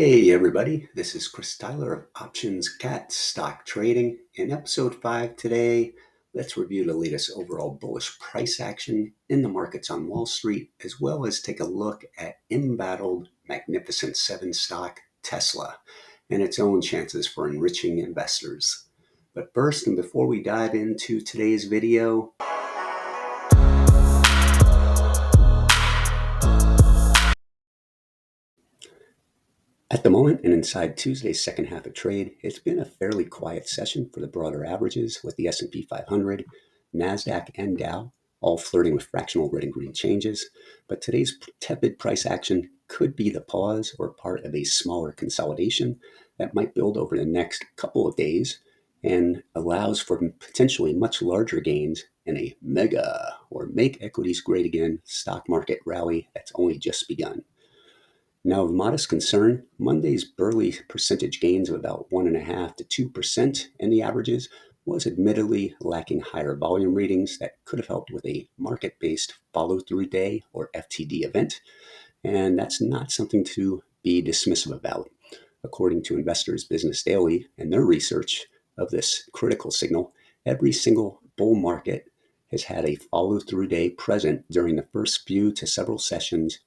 Hey everybody, this is Chris Tyler of Options Cat Stock Trading. In episode 5 today, let's review the latest overall bullish price action in the markets on Wall Street, as well as take a look at embattled Magnificent 7 stock Tesla and its own chances for enriching investors. But first, and before we dive into today's video, at the moment, and inside Tuesday's second half of trade, it's been a fairly quiet session for the broader averages, with the S&P 500, NASDAQ, and Dow all flirting with fractional red and green changes. But today's tepid price action could be the pause or part of a smaller consolidation that might build over the next couple of days and allows for potentially much larger gains in a mega or Make Equities Great Again stock market rally that's only just begun. Now, of modest concern, Monday's burly percentage gains of about 1.5% to 2% in the averages was admittedly lacking higher volume readings that could have helped with a market-based follow-through day or FTD event, and that's not something to be dismissive about. According to Investors Business Daily and their research of this critical signal, every single bull market has had a follow-through day present during the first few to several sessions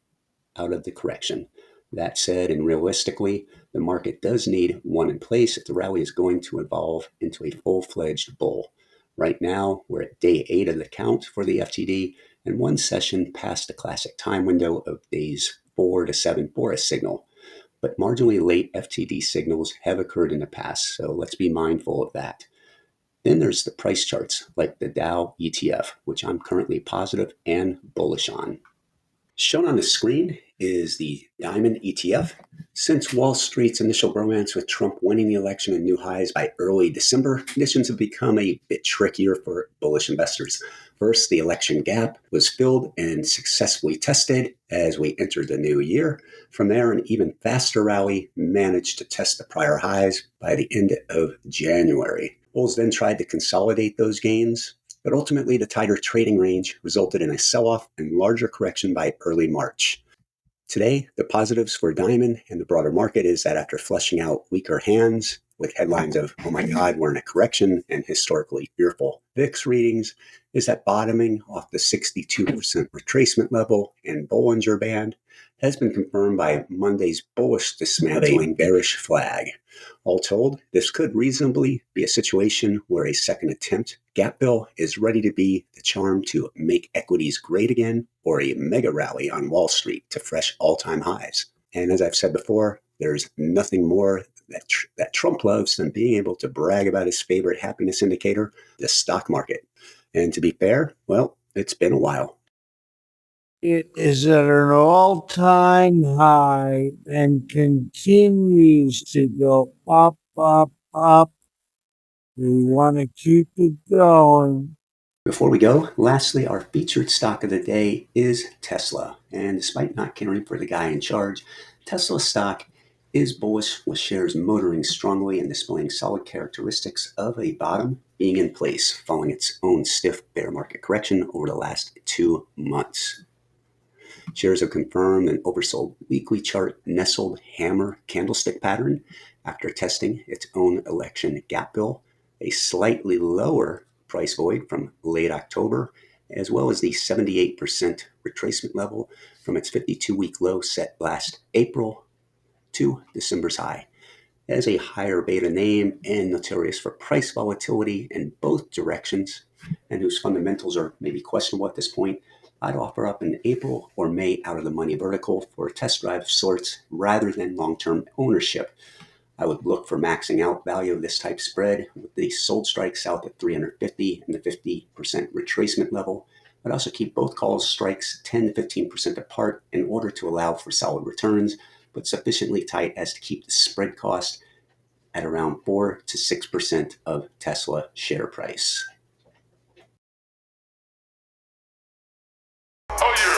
out of the correction. That said, and realistically, the market does need one in place if the rally is going to evolve into a full-fledged bull. Right now, we're at day 8 of the count for the FTD, and one session past the classic time window of days 4 to 7 for a signal. But marginally late FTD signals have occurred in the past, so let's be mindful of that. Then there's the price charts, like the Dow ETF, which I'm currently positive and bullish on. Shown on the screen is the Diamond ETF. Since Wall Street's initial romance with Trump winning the election at new highs by early December, conditions have become a bit trickier for bullish investors. First, the election gap was filled and successfully tested as we entered the new year. From there, an even faster rally managed to test the prior highs by the end of January. Bulls then tried to consolidate those gains, but ultimately the tighter trading range resulted in a sell-off and larger correction by early March. Today, the positives for Diamond and the broader market is that after flushing out weaker hands with headlines of, oh my God, we're in a correction and historically fearful VIX readings, is that bottoming off the 62% retracement level and Bollinger Band has been confirmed by Monday's bullish dismantling bearish flag. All told, this could reasonably be a situation where a second attempt gap fill is ready to be the charm to make equities great again, or a mega rally on Wall Street to fresh all-time highs. And as I've said before, there's nothing more that Trump loves than being able to brag about his favorite happiness indicator, the stock market. And to be fair, well, it's been a while. It is at an all-time high and continues to go up, up, up. We want to keep it going. Before we go, lastly, our featured stock of the day is Tesla. And despite not caring for the guy in charge, Tesla stock is bullish, with shares motoring strongly and displaying solid characteristics of a bottom being in place following its own stiff bear market correction over the last 2 months. Shares have confirmed an oversold weekly chart nestled hammer candlestick pattern after testing its own election gap fill, a slightly lower price void from late October, as well as the 78% retracement level from its 52-week low set last April to December's high. As a higher beta name and notorious for price volatility in both directions, and whose fundamentals are maybe questionable at this point, I'd offer up an April or May out of the money vertical for a test drive of sorts rather than long-term ownership. I would look for maxing out value of this type spread with the sold strike south at 350 and the 50% retracement level. I'd also keep both calls strikes 10 to 15% apart in order to allow for solid returns, but sufficiently tight as to keep the spread cost at around 4 to 6% of Tesla share price. Oh, you're